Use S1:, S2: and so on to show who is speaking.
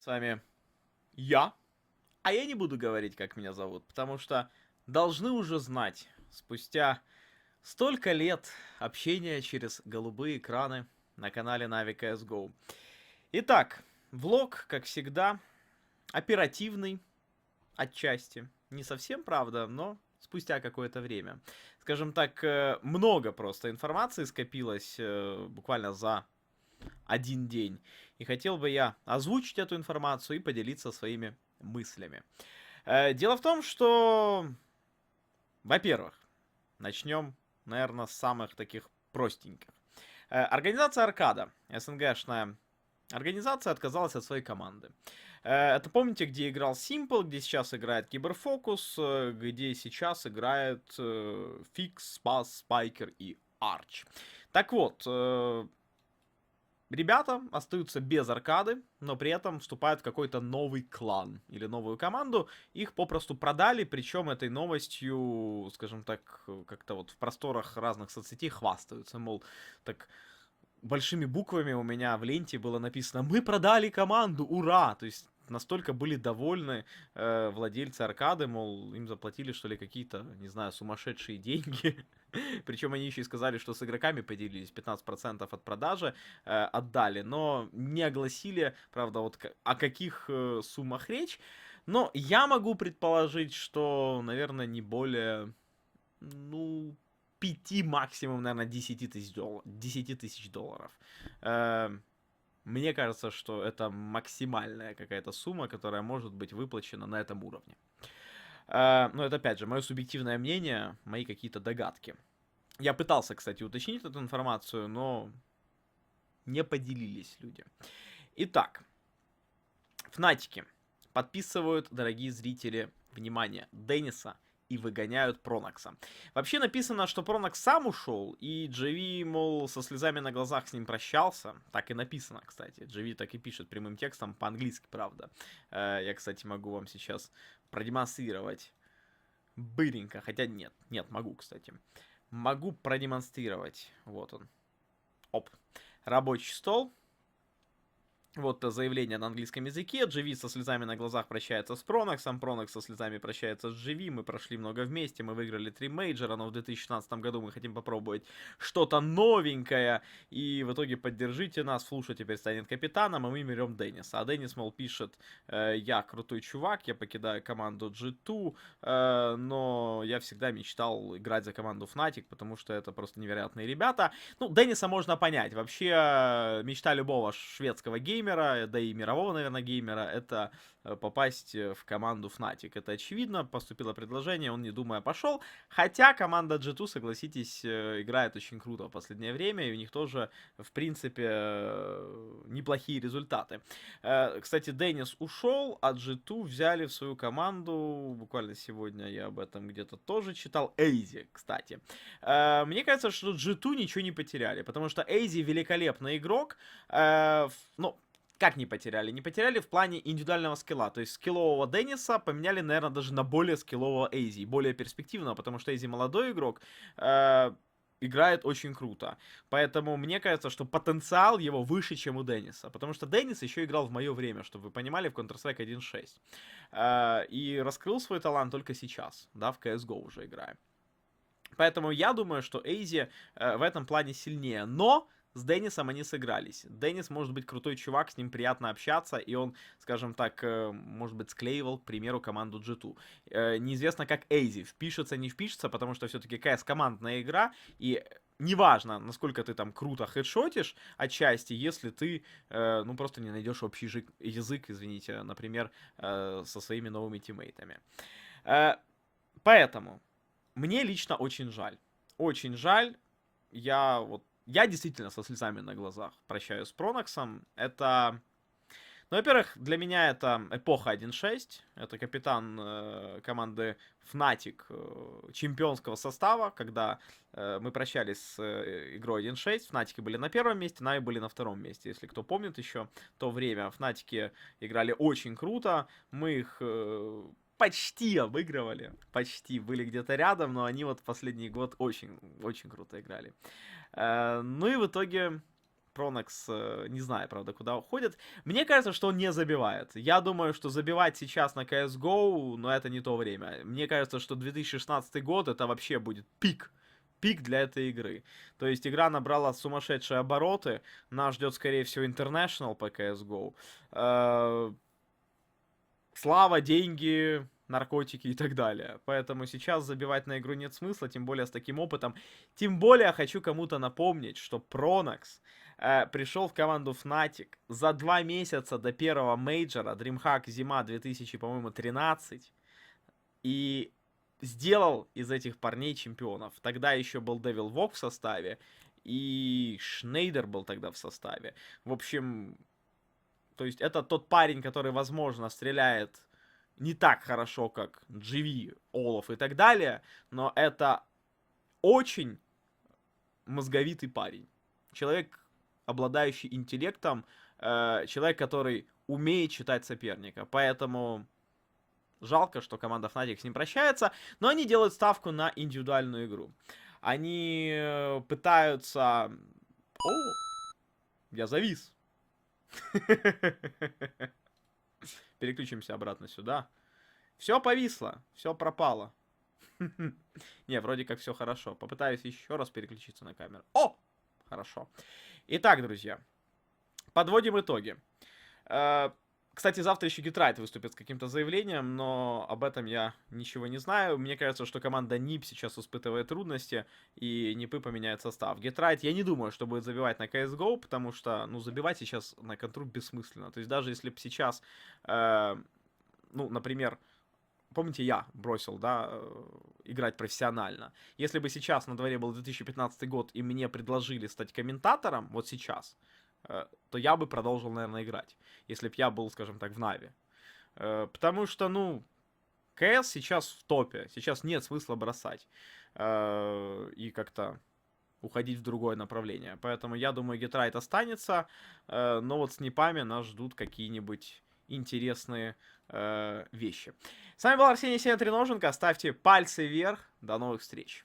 S1: С вами я не буду говорить, как меня зовут, потому что должны уже знать, спустя столько лет общения через голубые экраны на канале Navi CSGO. Итак, влог, как всегда, оперативный отчасти. Не совсем, правда, но спустя какое-то время. Скажем так, много просто информации скопилось буквально за один день. И хотел бы я озвучить эту информацию и поделиться своими мыслями. Дело в том, что, во-первых, начнем, наверное, с самых таких простеньких. Организация Аркада, СНГшная организация, отказалась от своей команды. Это помните, где играл Simple, где сейчас играет Киберфокус, где сейчас играет Фикс, Спас, Спайкер и Арч. Так вот, ребята остаются без аркады, но при этом вступают в какой-то новый клан или новую команду. Их попросту продали, причем этой новостью, скажем так, как-то вот в просторах разных соцсетей хвастаются. Мол, так большими буквами у меня в ленте было написано «Мы продали команду, ура!» То есть настолько были довольны владельцы аркады, мол, им заплатили, что ли, какие-то, не знаю, сумасшедшие деньги. Причем они еще и сказали, что с игроками поделились, 15% от продажи отдали, но не огласили, правда, вот о каких суммах речь. Но я могу предположить, что, наверное, не более, ну, 5 максимум, наверное, 10 тысяч долларов. Э, Мне кажется, что это максимальная какая-то сумма, которая может быть выплачена на этом уровне. Но это, опять же, мое субъективное мнение, мои какие-то догадки. Я пытался, кстати, уточнить эту информацию, но не поделились люди. Итак, Фнатики подписывают, дорогие зрители, внимание, Денниса и выгоняют Пронакса. Вообще написано, что Пронакс сам ушел, и Джеви, мол, со слезами на глазах с ним прощался. Так и написано, кстати. Джеви так и пишет прямым текстом, по-английски, правда. Я, кстати, могу вам сейчас продемонстрировать быренько. Хотя нет, могу, кстати. Могу продемонстрировать. Вот он. Оп. Рабочий стол. Вот заявление на английском языке. Дживи со слезами на глазах прощается с Пронаксом. Пронакс со слезами прощается с Дживи. Мы прошли много вместе. Мы выиграли 3 мейджора. Но в 2016 году мы хотим попробовать что-то новенькое. И в итоге поддержите нас. Флуша теперь станет капитаном. И мы берем Денниса. А Деннис, мол, пишет: я крутой чувак. Я покидаю команду G2. Но я всегда мечтал играть за команду Fnatic. Потому что это просто невероятные ребята. Ну, Денниса можно понять. Вообще, мечта любого шведского геймера, да и мирового, наверное, геймера, это попасть в команду Fnatic. Это очевидно, поступило предложение, он, не думая, пошел. Хотя команда G2, согласитесь, играет очень круто в последнее время, и у них тоже, в принципе, неплохие результаты. Кстати, Деннис ушел, а G2 взяли в свою команду, буквально сегодня я об этом где-то тоже читал, Эйзи, кстати. Мне кажется, что G2 ничего не потеряли, потому что Эйзи великолепный игрок, ну, как не потеряли? Не потеряли в плане индивидуального скилла. То есть скиллового Денниса поменяли, наверное, даже на более скиллового Эйзи. Более перспективного, потому что Эйзи молодой игрок. Играет очень круто. Поэтому мне кажется, что потенциал его выше, чем у Денниса. Потому что Деннис еще играл в мое время, чтобы вы понимали, в Counter-Strike 1.6. И раскрыл свой талант только сейчас, да, в CSGO уже играя. Поэтому я думаю, что Эйзи в этом плане сильнее. Но с Деннисом они сыгрались. Деннис может быть крутой чувак, с ним приятно общаться, и он, скажем так, может быть, склеивал, к примеру, команду G2. Неизвестно, как Эйзи впишется, не впишется, потому что все-таки КС командная игра, и неважно, насколько ты там круто хедшотишь отчасти, если ты, ну, просто не найдешь общий язык, извините, например, со своими новыми тиммейтами. Поэтому мне лично очень жаль. Очень жаль. Я действительно со слезами на глазах прощаюсь с Пронаксом. Это, ну, во-первых, для меня это эпоха 1.6. Это капитан команды Fnatic чемпионского состава, когда мы прощались с игрой 1.6. Fnatic были на первом месте, Нави были на втором месте. Если кто помнит еще то время, Fnatic играли очень круто. Мы их почти обыгрывали, почти были где-то рядом, но они вот в последний год очень, очень круто играли. Ну и в итоге Пронакс, не знаю, правда, куда уходит. Мне кажется, что он не забивает. Я думаю, что забивать сейчас на CSGO, но это не то время. Мне кажется, что 2016 год это вообще будет пик для этой игры. То есть игра набрала сумасшедшие обороты. Нас ждет, скорее всего, International по CSGO. Слава, деньги, наркотики и так далее. Поэтому сейчас забивать на игру нет смысла, тем более с таким опытом. Тем более хочу кому-то напомнить, что Pronax пришел в команду Fnatic за 2 месяца до первого мейджора, DreamHack зима 2013, и сделал из этих парней чемпионов. Тогда еще был Devil Walk в составе, и Шнейдер был тогда в составе. В общем, то есть это тот парень, который, возможно, стреляет не так хорошо, как GV, Олаф и так далее, но это очень мозговитый парень. Человек, обладающий интеллектом, человек, который умеет читать соперника. Поэтому жалко, что команда Fnatic с ним прощается, но они делают ставку на индивидуальную игру. Они пытаются... О, я завис. Переключимся обратно сюда. Все повисло, все пропало. Не, вроде как все хорошо. Попытаюсь еще раз переключиться на камеру. О! Хорошо. Итак, друзья, подводим итоги. Кстати, завтра еще Гетрайт выступит с каким-то заявлением, но об этом я ничего не знаю. Мне кажется, что команда НИП сейчас испытывает трудности, и НИПы поменяют состав. Гетрайт, я не думаю, что будет забивать на CSGO, потому что, ну, забивать сейчас на контру бессмысленно. То есть даже если бы сейчас, ну, например, помните, я бросил, да, играть профессионально. Если бы сейчас на дворе был 2015 год, и мне предложили стать комментатором, вот сейчас, то я бы продолжил, наверное, играть. Если бы я был, скажем так, в Нави. Потому что, ну, КС сейчас в топе. Сейчас нет смысла бросать. И как-то уходить в другое направление. Поэтому я думаю, Гетрайт останется. Но вот с НИПами нас ждут какие-нибудь интересные вещи. С вами был Арсений Сеня Треноженко. Ставьте пальцы вверх. До новых встреч.